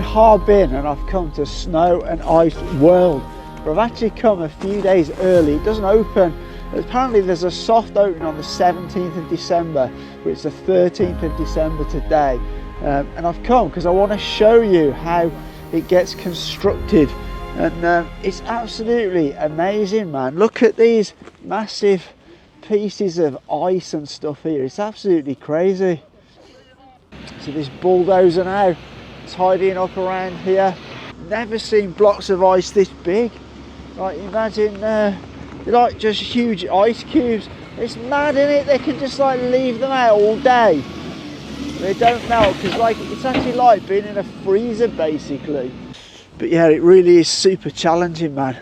Harbin and I've come to Snow and Ice World, but I've actually come a few days early. It doesn't open, apparently there's a soft opening on the 17th of December, but it's the 13th of December today. And I've come because I want to show you how it gets constructed, and it's absolutely amazing, man. Look at these massive pieces of ice and stuff here. It's absolutely crazy. So this bulldozer now tidying up around here. Never seen blocks of ice this big. Like, imagine they're like just huge ice cubes. It's mad, isn't it? They can just like leave them out all day. They don't melt, because like it's actually like being in a freezer basically. But yeah, it really is super challenging, man,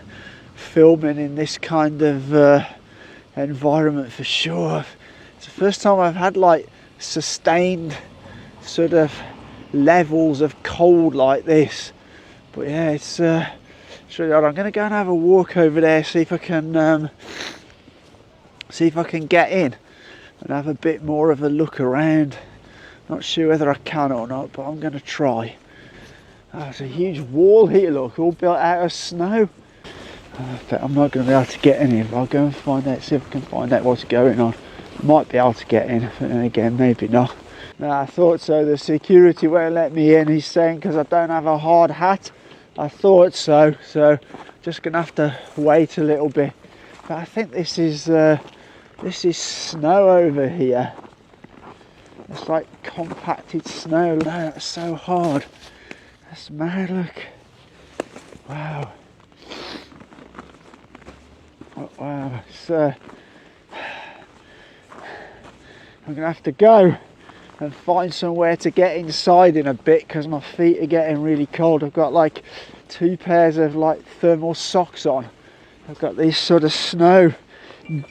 filming in this kind of environment for sure. It's the first time I've had like sustained sort of levels of cold like this. But yeah, it's really odd. I'm going to go and have a walk over there, see if I can get in and have a bit more of a look around. Not sure whether I can or not, but I'm going to try. Oh, there's a huge wall here, look, all built out of snow. But I'm not going to be able to get in here, but I'll go and find out, see if I can find out what's going on. Might be able to get in, but then again, maybe not. No, I thought so. The security won't let me in. He's saying because I don't have a hard hat. I thought so, so just going to have to wait a little bit. But I think this is snow over here. It's like compacted snow. No, that's so hard. That's mad, look. Wow. Oh, wow. So I'm going to have to go and find somewhere to get inside in a bit because my feet are getting really cold. I've got like 2 pairs of like thermal socks on. I've got these sort of snow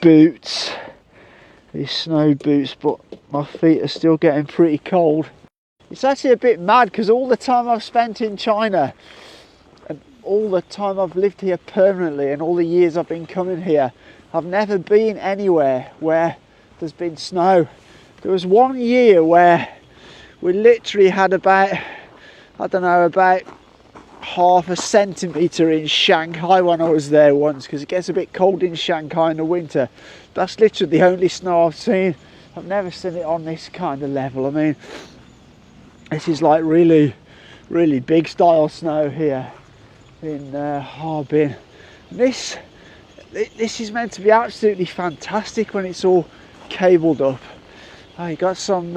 boots. These snow boots, but my feet are still getting pretty cold. It's actually a bit mad because all the time I've spent in China and all the time I've lived here permanently and all the years I've been coming here, I've never been anywhere where there's been snow. There was one year where we literally had about, I don't know, about half a centimetre in Shanghai when I was there once, because it gets a bit cold in Shanghai in the winter. That's literally the only snow I've seen. I've never seen it on this kind of level. I mean, this is like really, really big style snow here in Harbin. This is meant to be absolutely fantastic when it's all cabled up. Oh, you got some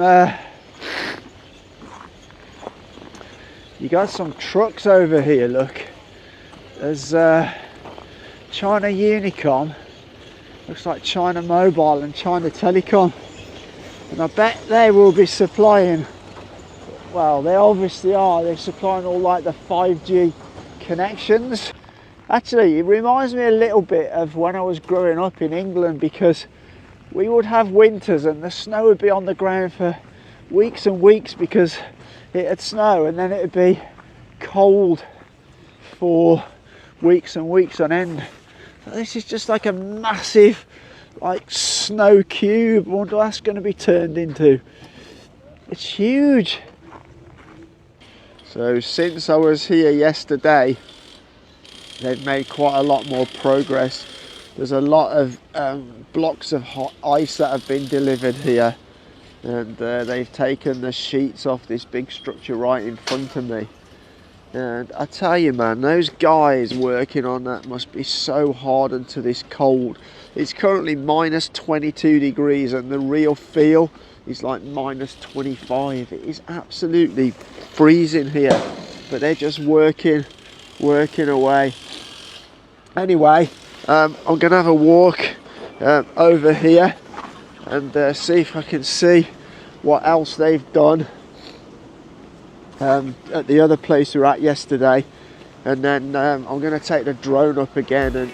trucks over here, look. There's China Unicom, looks like China Mobile and China Telecom, and I bet they will be supplying, well, they obviously are, they're supplying all like the 5G connections. Actually, it reminds me a little bit of when I was growing up in England, because we would have winters and the snow would be on the ground for weeks and weeks because it'd snow, and then it'd be cold for weeks and weeks on end. So this is just like a massive like snow cube. I wonder what that's going to be turned into. It's huge. So since I was here yesterday, they've made quite a lot more progress. There's a lot of blocks of hot ice that have been delivered here, and they've taken the sheets off this big structure right in front of me. And I tell you, man, those guys working on that must be so hardened to this cold. It's currently minus 22 degrees and the real feel is like minus 25. It is absolutely freezing here, but they're just working away. Anyway, I'm gonna have a walk over here and see if I can see what else they've done at the other place we were at yesterday, and then I'm gonna take the drone up again and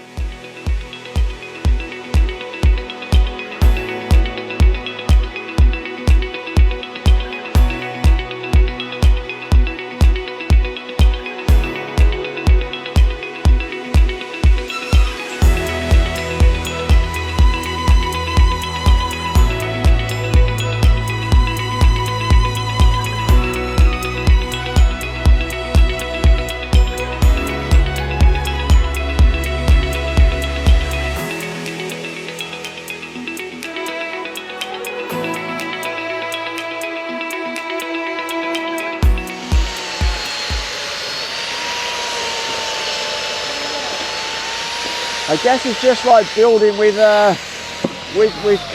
I guess it's just like building with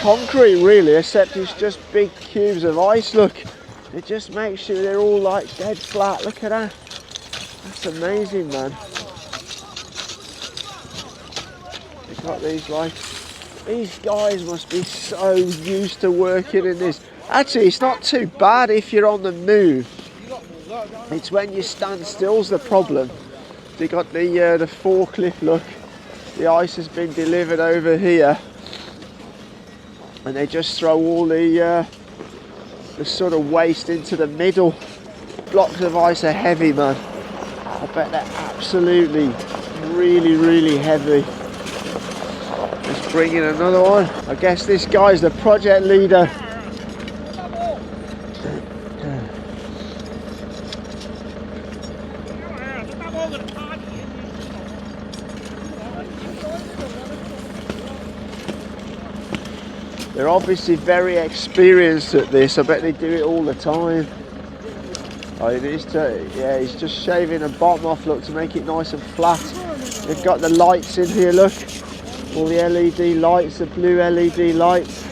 concrete really, except it's just big cubes of ice. Look, it just makes sure they're all like dead flat. Look at that. That's amazing, man. They've got these guys must be so used to working in this. Actually, it's not too bad if you're on the move. It's when you stand still's the problem. They got the forklift, look. The ice has been delivered over here. And they just throw all the sort of waste into the middle. Blocks of ice are heavy, man. I bet they're absolutely, really, really heavy. Let's bring in another one. I guess this guy's the project leader. They're obviously very experienced at this. I bet they do it all the time. Oh, it is yeah, he's just shaving the bottom off, look, to make it nice and flat. They've got the lights in here, look. All the LED lights, the blue LED lights.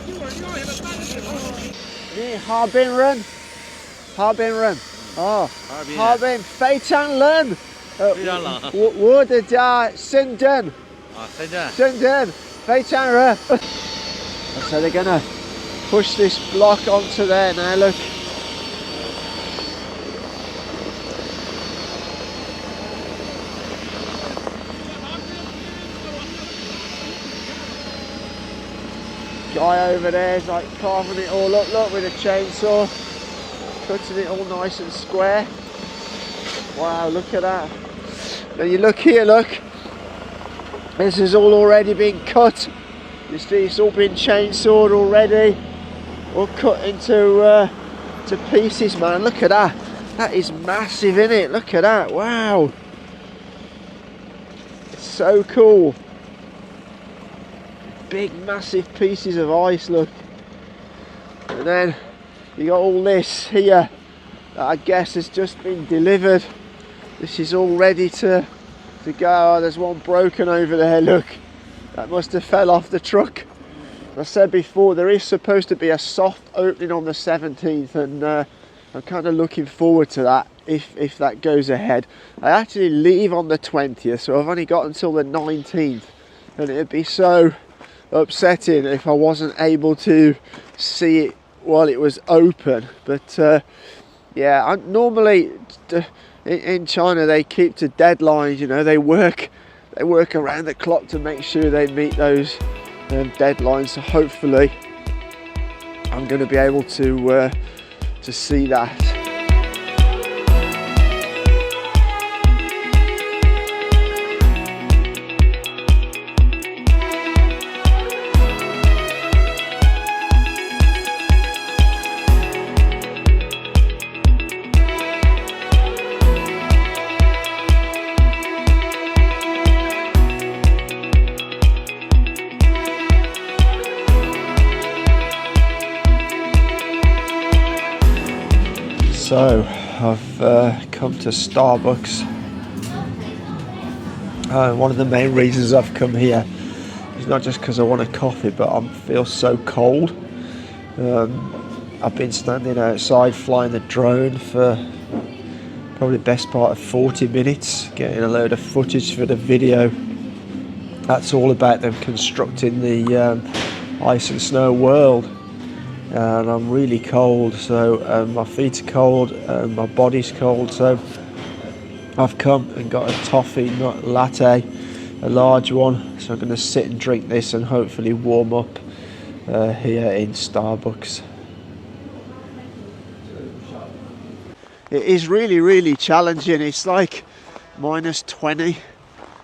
Harbin run. Harbin run. Oh, Harbin. Feichang Len. Wudada Shenzhen. Shenzhen. Feichang run. So they're gonna push this block onto there now, look. Guy over there is like carving it all up, look, with a chainsaw, cutting it all nice and square. Wow, look at that. Now you look here, look, this has all already been cut. You see, it's all been chainsawed already, all cut into to pieces, man. Look at that. That is massive, isn't it? Look at that. Wow. It's so cool. Big, massive pieces of ice, look. And then you got all this here that I guess has just been delivered. This is all ready to go. Oh, there's one broken over there, look. That must have fell off the truck. I said before, there is supposed to be a soft opening on the 17th, and I'm kind of looking forward to that if that goes ahead. I actually leave on the 20th, so I've only got until the 19th, and it'd be so upsetting if I wasn't able to see it while it was open. But yeah, normally in China they keep to deadlines, you know, they work around the clock to make sure they meet those deadlines. So hopefully I'm going to be able to see that. So I've come to Starbucks. One of the main reasons I've come here is not just because I want a coffee, but I feel so cold. I've been standing outside flying the drone for probably the best part of 40 minutes, getting a load of footage for the video. That's all about them constructing the ice and snow world. And I'm really cold, so my feet are cold, my body's cold, so I've come and got a toffee nut latte, a large one, so I'm going to sit and drink this and hopefully warm up here in Starbucks. It is really challenging. It's like minus 20.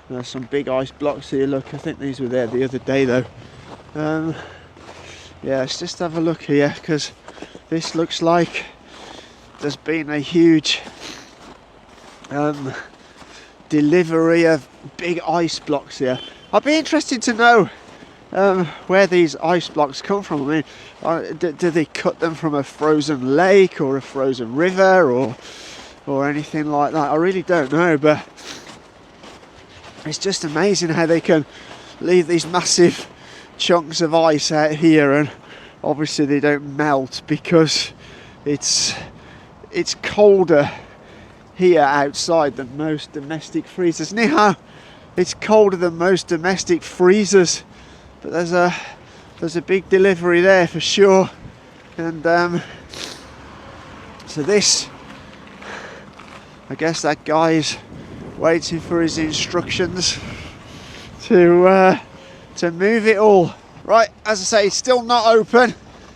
There's some big ice blocks here, look, I think these were there the other day though. Yeah, let's just have a look here, because this looks like there's been a huge delivery of big ice blocks here. I'd be interested to know where these ice blocks come from. I mean, do they cut them from a frozen lake or a frozen river or anything like that? I really don't know, but it's just amazing how they can leave these massive chunks of ice out here, and obviously they don't melt because it's colder here outside than most domestic freezers. Anyhow, it's colder than most domestic freezers, but there's a big delivery there for sure. And so this, I guess that guy's waiting for his instructions to move it all. Right, as I say, it's still not open,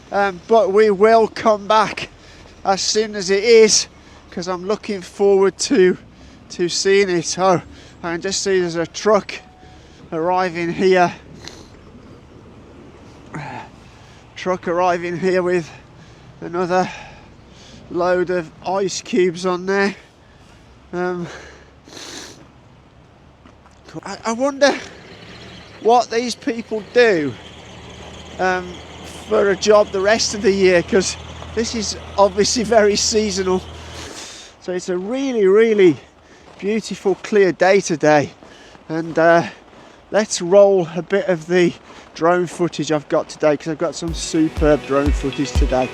but we will come back as soon as it is, because I'm looking forward to seeing it. Oh, I can just see there's a truck arriving here. Truck arriving here with another load of ice cubes on there. I wonder what these people do for a job the rest of the year, because this is obviously very seasonal. So it's a really beautiful clear day today, and let's roll a bit of the drone footage I've got today, because I've got some superb drone footage today.